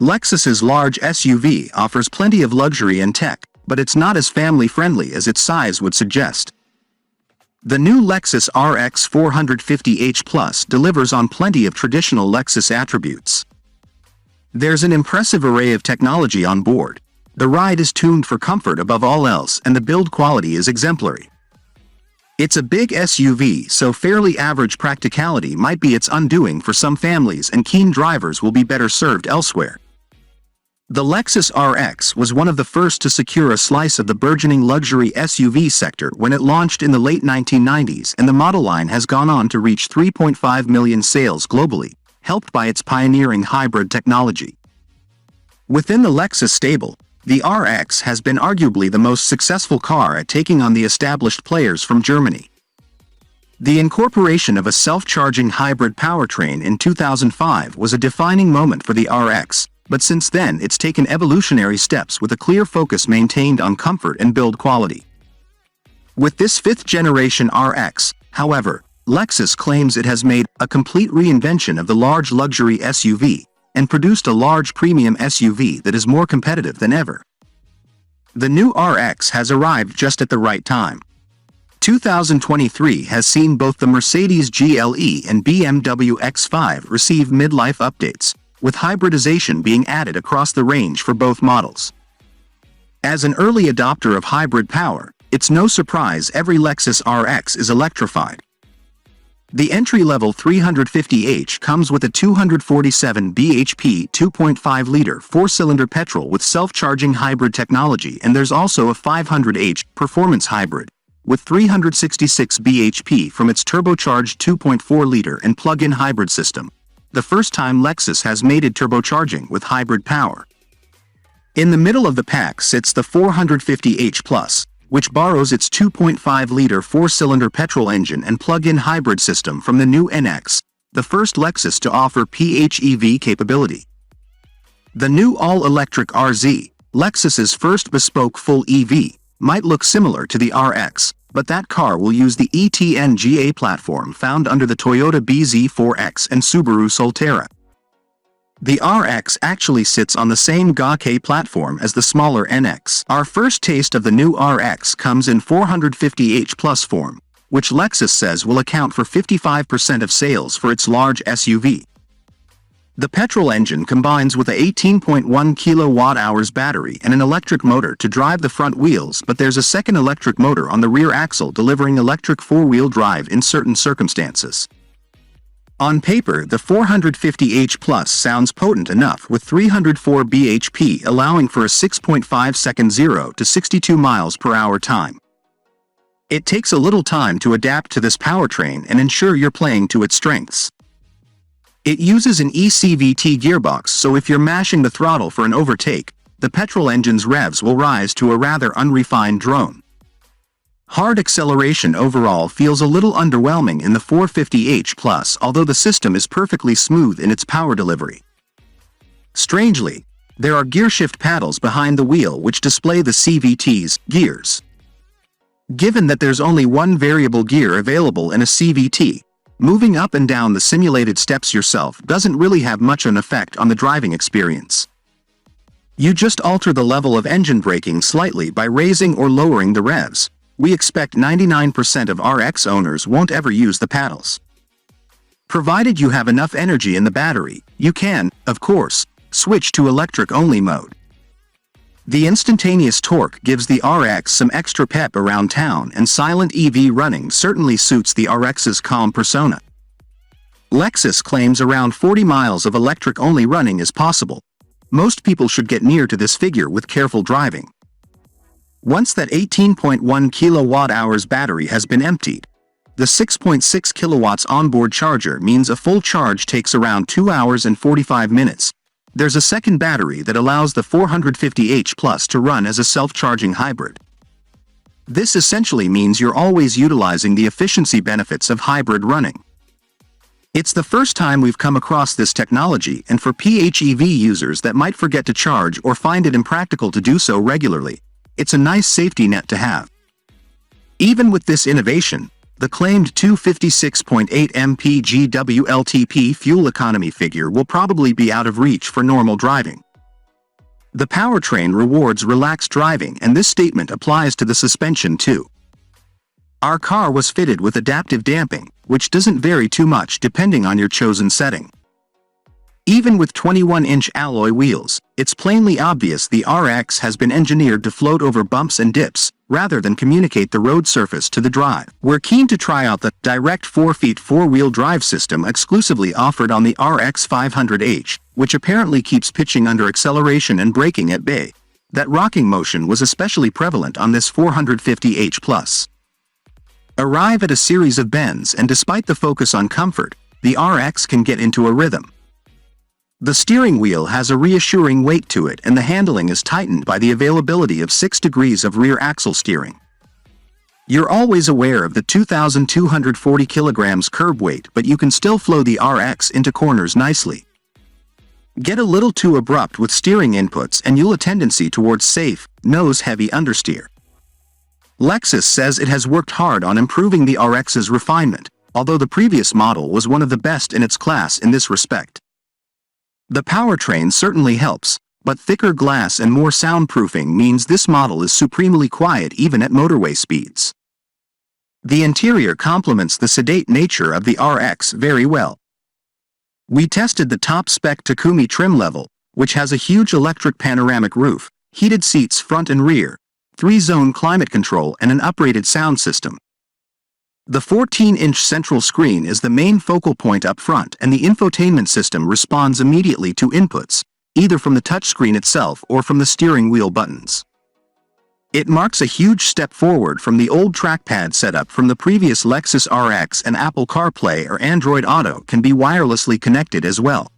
Lexus's large SUV offers plenty of luxury and tech, but it's not as family-friendly as its size would suggest. The new Lexus RX 450h Plus delivers on plenty of traditional Lexus attributes. There's an impressive array of technology on board. The ride is tuned for comfort above all else, and the build quality is exemplary. It's a big SUV, so fairly average practicality might be its undoing for some families, and keen drivers will be better served elsewhere. The Lexus RX was one of the first to secure a slice of the burgeoning luxury SUV sector when it launched in the late 1990s, and the model line has gone on to reach 3.5 million sales globally, helped by its pioneering hybrid technology. Within the Lexus stable, the RX has been arguably the most successful car at taking on the established players from Germany. The incorporation of a self-charging hybrid powertrain in 2005 was a defining moment for the RX, but since then it's taken evolutionary steps with a clear focus maintained on comfort and build quality. With this fifth-generation RX, however, Lexus claims it has made a complete reinvention of the large luxury SUV, and produced a large premium SUV that is more competitive than ever. The new RX has arrived just at the right time. 2023 has seen both the Mercedes GLE and BMW X5 receive midlife updates, with hybridization being added across the range for both models. As an early adopter of hybrid power, it's no surprise every Lexus RX is electrified. The entry-level 350h comes with a 247 bhp 2.5-liter four-cylinder petrol with self-charging hybrid technology, and there's also a 500h performance hybrid, with 366 bhp from its turbocharged 2.4-liter and plug-in hybrid system, the first time Lexus has mated turbocharging with hybrid power. In the middle of the pack sits the 450h Plus, which borrows its 2.5-liter four-cylinder petrol engine and plug-in hybrid system from the new NX, the first Lexus to offer PHEV capability. The new all-electric RZ, Lexus's first bespoke full EV, might look similar to the RX, but that car will use the ETN-GA platform found under the Toyota BZ4X and Subaru Solterra. The RX actually sits on the same GA platform as the smaller NX. Our first taste of the new RX comes in 450h Plus form, which Lexus says will account for 55% of sales for its large SUV. The petrol engine combines with a 18.1 kWh battery and an electric motor to drive the front wheels, but there's a second electric motor on the rear axle delivering electric four-wheel drive in certain circumstances. On paper, the 450h Plus sounds potent enough, with 304 bhp allowing for a 6.5-second 0 to 62 miles per hour time. It takes a little time to adapt to this powertrain and ensure you're playing to its strengths. It uses an eCVT gearbox, so if you're mashing the throttle for an overtake, the petrol engine's revs will rise to a rather unrefined drone. Hard acceleration overall feels a little underwhelming in the 450h Plus, although the system is perfectly smooth in its power delivery. Strangely, there are gearshift paddles behind the wheel which display the CVT's gears. Given that there's only one variable gear available in a CVT, moving up and down the simulated steps yourself doesn't really have much an effect on the driving experience. You just alter the level of engine braking slightly by raising or lowering the revs. We expect 99% of RX owners won't ever use the paddles. Provided you have enough energy in the battery, you can, of course, switch to electric-only mode. The Instantaneous Torque gives the RX some extra pep around town, and silent EV running certainly suits the RX's calm persona. Lexus claims around 40 miles of electric-only running is possible. Most people should get near to this figure with careful driving. Once that 18.1 kWh battery has been emptied, the 6.6 kilowatts onboard charger means a full charge takes around 2 hours and 45 minutes. There's a second battery that allows the 450h Plus to run as a self-charging hybrid. This essentially means you're always utilizing the efficiency benefits of hybrid running. It's the first time we've come across this technology, and for PHEV users that might forget to charge or find it impractical to do so regularly, it's a nice safety net to have. Even with this innovation, the claimed 256.8 mpg WLTP fuel economy figure will probably be out of reach for normal driving. The powertrain rewards relaxed driving, and this statement applies to the suspension too. Our car was fitted with adaptive damping, which doesn't vary too much depending on your chosen setting. Even with 21-inch alloy wheels, it's plainly obvious the RX has been engineered to float over bumps and dips, rather than communicate the road surface to the drive. We're keen to try out the direct 4-feet four-wheel drive system exclusively offered on the RX 500h, which apparently keeps pitching under acceleration and braking at bay. That rocking motion was especially prevalent on this 450h+. Arrive at a series of bends, and despite the focus on comfort, the RX can get into a rhythm. The steering wheel has a reassuring weight to it, and the handling is tightened by the availability of 6 degrees of rear axle steering. You're always aware of the 2,240 kilograms curb weight, but you can still flow the RX into corners nicely. Get a little too abrupt with steering inputs and you'll a tendency towards safe, nose-heavy understeer. Lexus says it has worked hard on improving the RX's refinement, although the previous model was one of the best in its class in this respect. The powertrain certainly helps, but thicker glass and more soundproofing means this model is supremely quiet even at motorway speeds. The interior complements the sedate nature of the RX very well. We tested the top-spec Takumi trim level, which has a huge electric panoramic roof, heated seats front and rear, 3-zone climate control, and an uprated sound system. The 14-inch central screen is the main focal point up front, and the infotainment system responds immediately to inputs, either from the touchscreen itself or from the steering wheel buttons. It marks a huge step forward from the old trackpad setup from the previous Lexus RX, and Apple CarPlay or Android Auto can be wirelessly connected as well.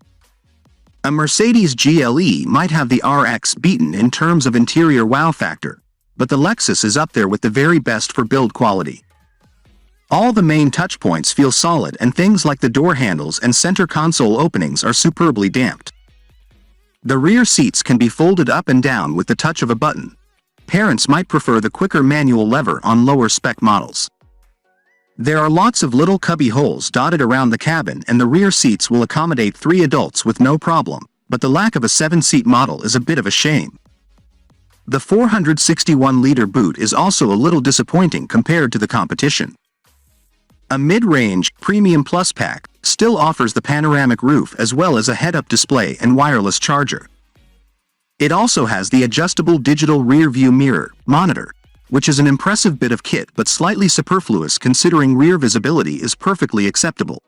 A Mercedes GLE might have the RX beaten in terms of interior wow factor, but the Lexus is up there with the very best for build quality. All the main touchpoints feel solid, and things like the door handles and center console openings are superbly damped. The rear seats can be folded up and down with the touch of a button. Parents might prefer the quicker manual lever on lower spec models. There are lots of little cubby holes dotted around the cabin, and the rear seats will accommodate 3 adults with no problem, but the lack of a 7-seat model is a bit of a shame. The 461-liter boot is also a little disappointing compared to the competition. A mid-range, Premium Plus pack still offers the panoramic roof as well as a head-up display and wireless charger. It also has the adjustable digital rear-view mirror monitor, which is an impressive bit of kit but slightly superfluous considering rear visibility is perfectly acceptable.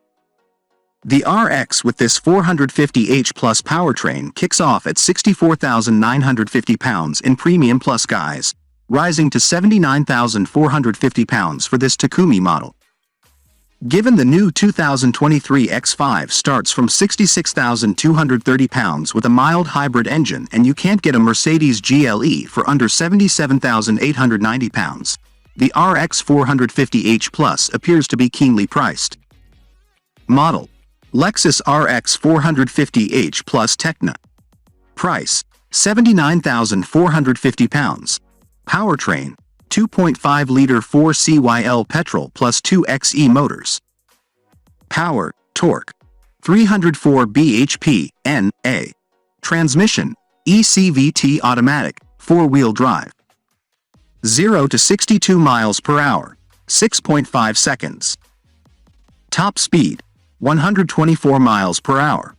The RX with this 450h plus powertrain kicks off at 64,950 pounds in Premium Plus guise, rising to 79,450 pounds for this Takumi model. Given the new 2023 X5 starts from 66,230 pounds with a mild hybrid engine, and you can't get a Mercedes GLE for under 77,890 pounds, the RX 450h Plus appears to be keenly priced. Model: Lexus RX 450h Plus Techna. Price: 79,450 pounds. Powertrain: 2.5-liter 4CYL petrol plus 2XE motors. Power, torque: 304 bhp, N.A. Transmission: ECVT automatic, 4-wheel drive. 0 to 62 miles per hour, 6.5 seconds. Top speed: 124 miles per hour.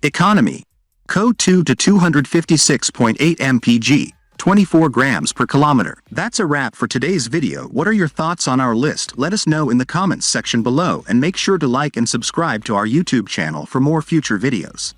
Economy: CO 2 to 256.8 mpg, 24 grams per kilometer. That's a wrap for today's video. What are your thoughts on our list? Let us know in the comments section below, and make sure to like and subscribe to our YouTube channel for more future videos.